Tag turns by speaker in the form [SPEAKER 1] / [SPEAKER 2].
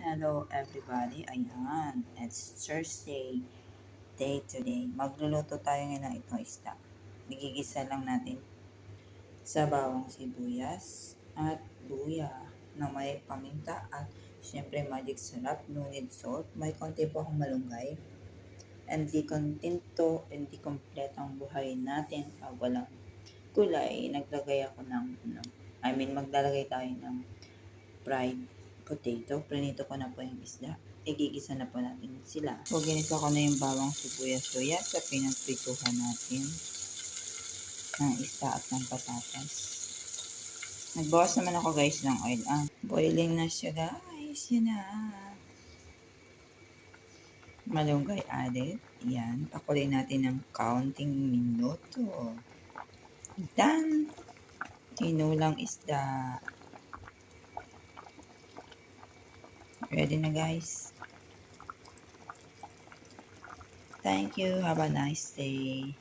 [SPEAKER 1] Hello everybody, ayan, it's Thursday, day today. Magluluto tayo ngayon ng itong isda. Nagigisa lang natin sa bawang sibuyas at luya na may paminta at syempre magic sarap, no need salt. May konti po akong malunggay. Hindi kontento, hindi kompleto ang buhay natin pag walang gulay. Naglagay ako ng, maglalagay tayo ng fried potato. Prinito ko na po yung isda. Igigisa na po natin sila. So, ginisa ko na yung bawang sibuyas-luya sa pinagprituhan natin ng isda at ng patatas. Nagbawas naman ako guys ng oil. Boiling na siya guys. Yan na. Malunggay added. Yan. Pakulin natin ng counting minuto. Done. Tinulang isda. Ready na guys. Thank you. Have a nice day.